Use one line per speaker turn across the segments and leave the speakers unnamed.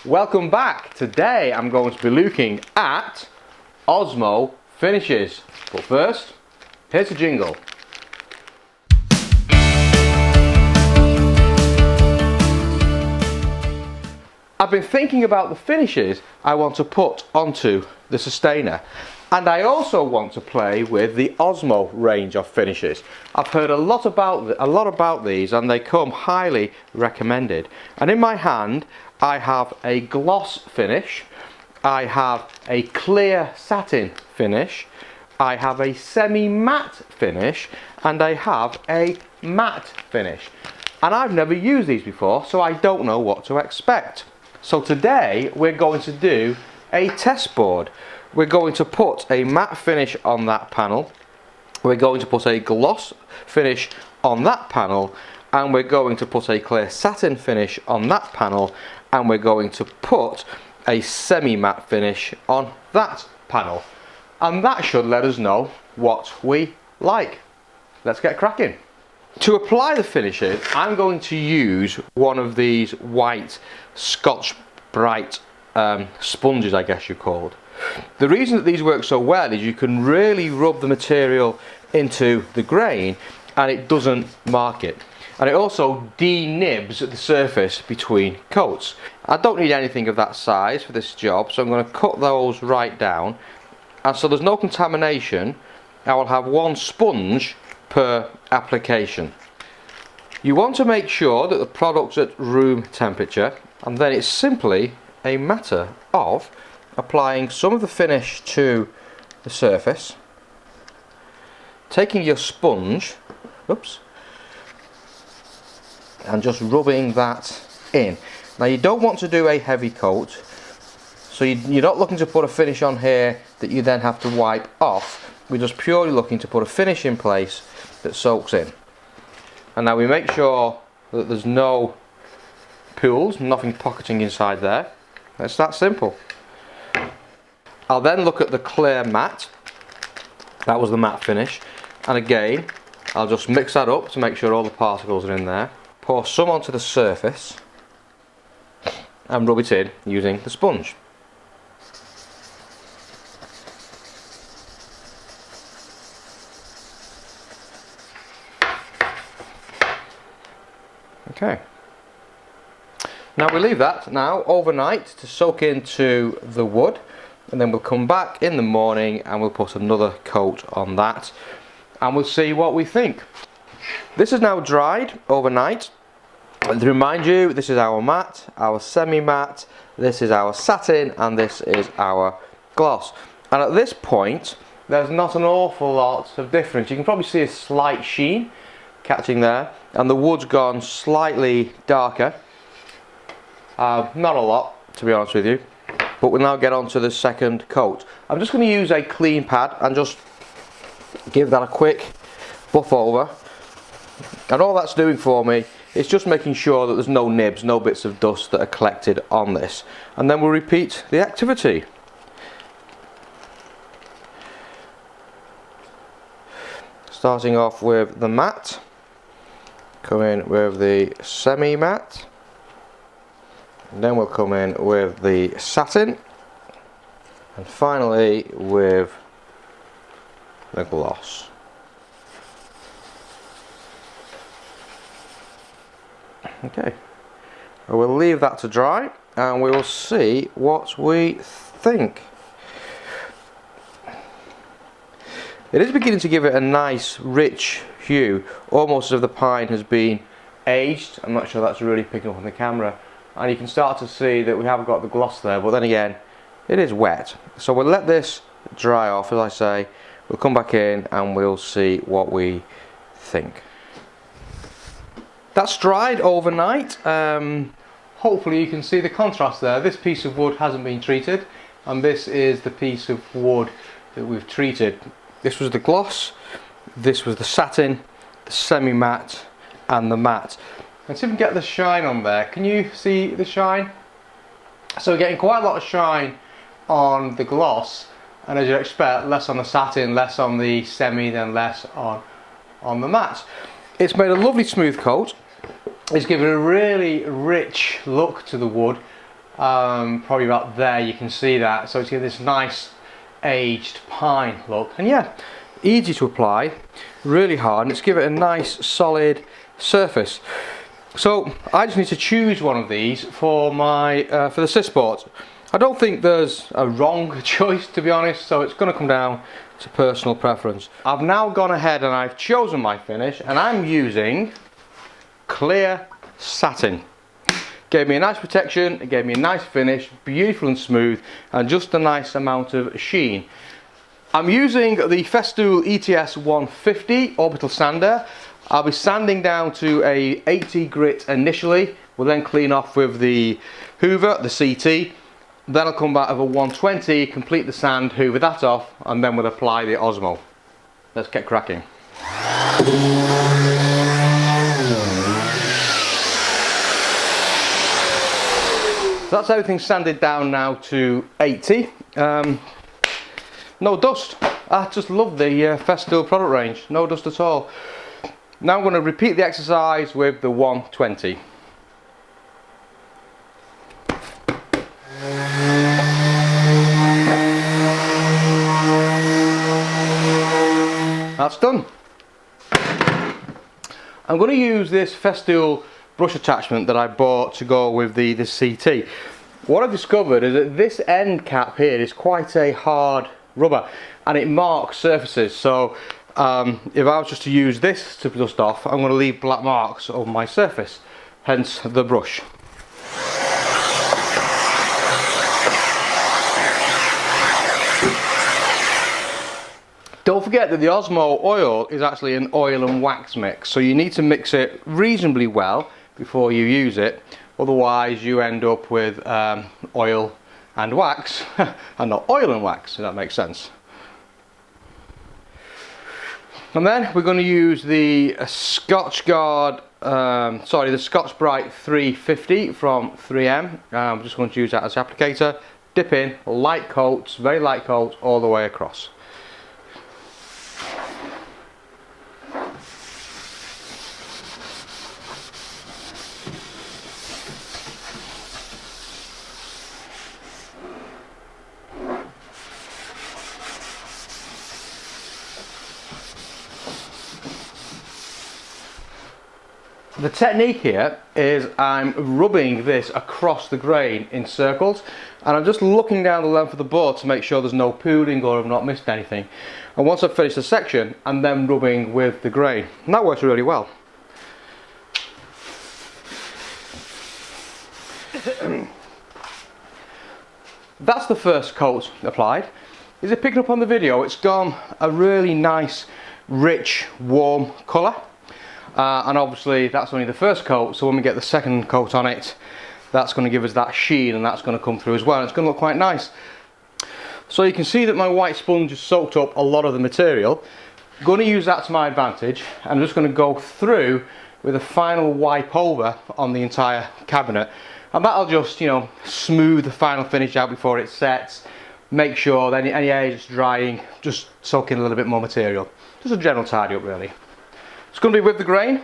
Welcome back. Today I'm going to be looking at Osmo finishes. But first, here's the jingle. I've been thinking about the finishes I want to put onto the systainer, and I also want to play with the Osmo range of finishes. I've heard a lot about these, and they come highly recommended. And in my hand I have a gloss finish, I have a clear satin finish, I have a semi-matte finish, and I have a matte finish. And I've never used these before, so I don't know what to expect. So today we're going to do a test board. We're going to put a matte finish on that panel, we're going to put a gloss finish on that panel, and we're going to put a clear satin finish on that panel, and we're going to put a semi-matte finish on that panel. And that should let us know what we like. Let's get cracking. To apply the finishes, I'm going to use one of these white Scotch Brite sponges, I guess you're called. The reason that these work so well is you can really rub the material into the grain and it doesn't mark it. And it also de-nibs the surface between coats. I don't need anything of that size for this job, so I'm going to cut those right down. And so there's no contamination, I will have one sponge per application. You want to make sure that the product's at room temperature, and then it's simply a matter of applying some of the finish to the surface, taking your sponge, and just rubbing that in. Now you don't want to do a heavy coat, so you're not looking to put a finish on here that you then have to wipe off. We're just purely looking to put a finish in place that soaks in. And now we make sure that there's no pools, nothing pocketing inside there. It's that simple. I'll then look at the clear matte. That was the matte finish. And again, I'll just mix that up to make sure all the particles are in there. Pour some onto the surface and rub it in using the sponge. Okay. Now we leave that now overnight to soak into the wood, and then we'll come back in the morning and we'll put another coat on that and we'll see what we think. This is now dried overnight. And to remind you, this is our matte, our semi-matte, this is our satin, and this is our gloss. And at this point there's not an awful lot of difference. You can probably see a slight sheen catching there, and the wood's gone slightly darker. Not a lot, to be honest with you, but we'll now get on to the second coat. I'm just going to use a clean pad and just give that a quick buff over, and all that's doing for me is just making sure that there's no nibs, no bits of dust that are collected on this, and then we'll repeat the activity. Starting off with the matte, come in with the semi-matte, and then we'll come in with the satin, and finally with the gloss. Okay, we'll leave that to dry and we will see what we think. It is beginning to give it a nice rich hue, almost as if the pine has been aged. I'm not sure that's really picking up on the camera, and you can start to see that we have got the gloss there, but then again it is wet. So we'll let this dry off, as I say. We'll come back in and we'll see what we think. That's dried overnight. Hopefully you can see the contrast there. This piece of wood hasn't been treated, and this is the piece of wood that we've treated. This was the gloss, this was the satin, the semi-matte and the matte. Let's see if we can get the shine on there. Can you see the shine? So we're getting quite a lot of shine on the gloss, and as you'd expect, less on the satin, less on the semi, then less on the matte. It's made a lovely smooth coat. It's given a really rich look to the wood, probably about there, you can see that. So it's got this nice aged pine look, and yeah, easy to apply, really hard, and it's give it a nice solid surface. So I just need to choose one of these for my for the sysport. I don't think there's a wrong choice, to be honest, so it's going to come down to personal preference. I've now gone ahead and I've chosen my finish, and I'm using clear satin. Gave me a nice protection, it gave me a nice finish, beautiful and smooth, and just a nice amount of sheen. I'm using the Festool ETS 150 orbital sander. I'll be sanding down to a 80 grit initially. We'll then clean off with the hoover, the CT. Then I'll come back with a 120, complete the sand, hoover that off, and then we'll apply the Osmo. Let's get cracking. So that's everything sanded down now to 80. No dust. I just love the Festool product range. No dust at all. Now I'm going to repeat the exercise with the 120. That's done. I'm going to use this Festool brush attachment that I bought to go with the CT. What I've discovered is that this end cap here is quite a hard rubber, and it marks surfaces. So if I was just to use this to dust off, I'm going to leave black marks on my surface, hence the brush. Don't forget that the Osmo oil is actually an oil and wax mix, so you need to mix it reasonably well before you use it, otherwise you end up with oil and wax and not oil and wax, if that makes sense. And then we're going to use the the Scotch Brite 350 from 3M. I'm just going to use that as applicator. Dip in, light coats, very light coats all the way across. The technique here is I'm rubbing this across the grain in circles, and I'm just looking down the length of the board to make sure there's no pooling or I've not missed anything. And once I've finished the section, I'm then rubbing with the grain, and that works really well. That's the first coat applied. Is it picking up on the video? It's gone a really nice, rich, warm colour. And obviously that's only the first coat, so when we get the second coat on it, that's going to give us that sheen, and that's going to come through as well, and it's going to look quite nice. So you can see that my white sponge has soaked up a lot of the material. I'm going to use that to my advantage, and I'm just going to go through with a final wipe over on the entire cabinet, and that'll just, you know, smooth the final finish out before it sets, make sure that any areas drying, just soak in a little bit more material. Just a general tidy up really. It's going to be with the grain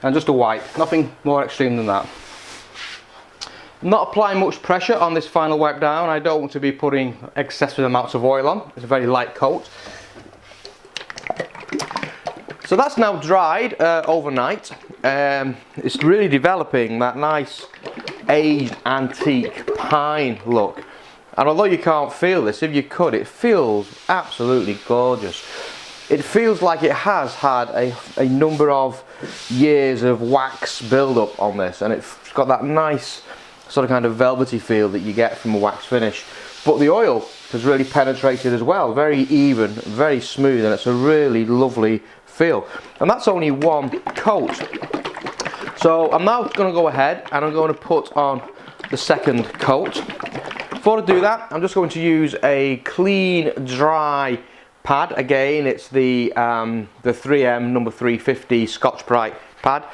and just a wipe, nothing more extreme than that. I'm not applying much pressure on this final wipe down. I don't want to be putting excessive amounts of oil on. It's a very light coat. So that's now dried overnight. It's really developing that nice aged antique pine look, and although you can't feel this, if you could, it feels absolutely gorgeous. It feels like it has had a number of years of wax build up on this, and it's got that nice sort of kind of velvety feel that you get from a wax finish, but the oil has really penetrated as well, very even, very smooth, and it's a really lovely feel. And that's only one coat. So I'm now going to go ahead and I'm going to put on the second coat. Before I do that, I'm just going to use a clean, dry pad. Again, it's the 3M number 350 Scotch Brite pad.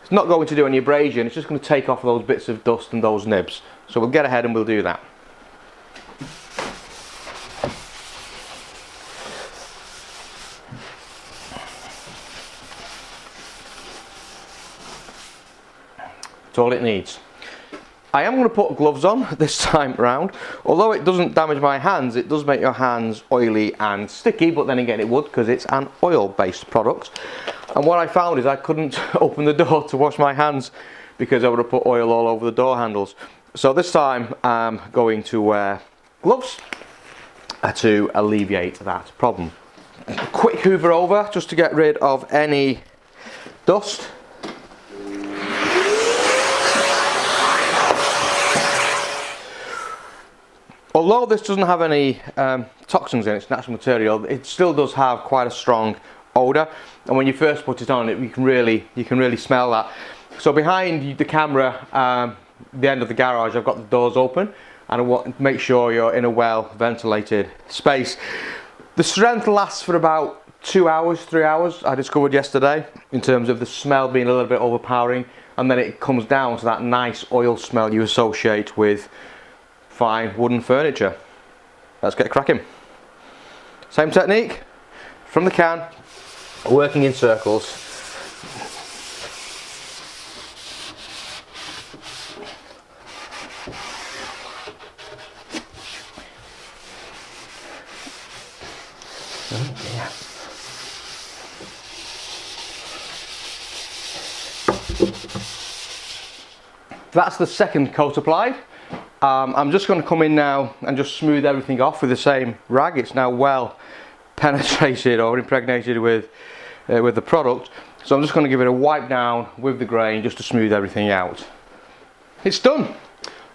It's not going to do any abrasion, it's just going to take off those bits of dust and those nibs. So we'll get ahead and we'll do that. That's all it needs. I am going to put gloves on this time round. Although it doesn't damage my hands, it does make your hands oily and sticky, but then again it would because it's an oil-based product. And what I found is I couldn't open the door to wash my hands because I would have put oil all over the door handles. So this time I'm going to wear gloves to alleviate that problem. A quick hoover over just to get rid of any dust. Although this doesn't have any toxins in its natural material, it still does have quite a strong odour, and when you first put it on, you can really smell that. So behind the camera, the end of the garage, I've got the doors open, and I want to make sure you're in a well ventilated space. The strength lasts for about 2 hours, 3 hours, I discovered yesterday, in terms of the smell being a little bit overpowering, and then it comes down to that nice oil smell you associate with fine wooden furniture. Let's get cracking. Same technique, from the can, working in circles. That's the second coat applied. I'm just going to come in now and just smooth everything off with the same rag. It's now well penetrated or impregnated with the product. So I'm just going to give it a wipe down with the grain just to smooth everything out. It's done.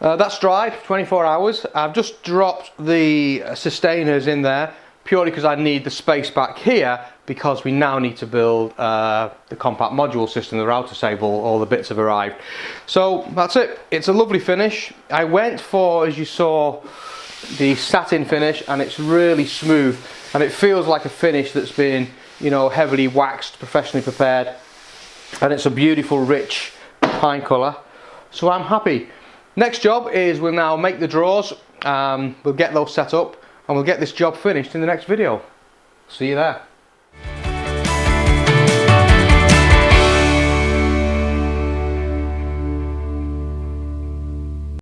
That's dried for 24 hours. I've just dropped the systainers in there purely because I need the space back here, because we now need to build the compact module system, the router save. All the bits have arrived. So that's it. It's a lovely finish. I went for, as you saw, the satin finish, and it's really smooth, and it feels like a finish that's been, you know, heavily waxed, professionally prepared, and it's a beautiful rich pine colour. So I'm happy. Next job is we'll now make the drawers. We'll get those set up, and we'll get this job finished in the next video. See you there.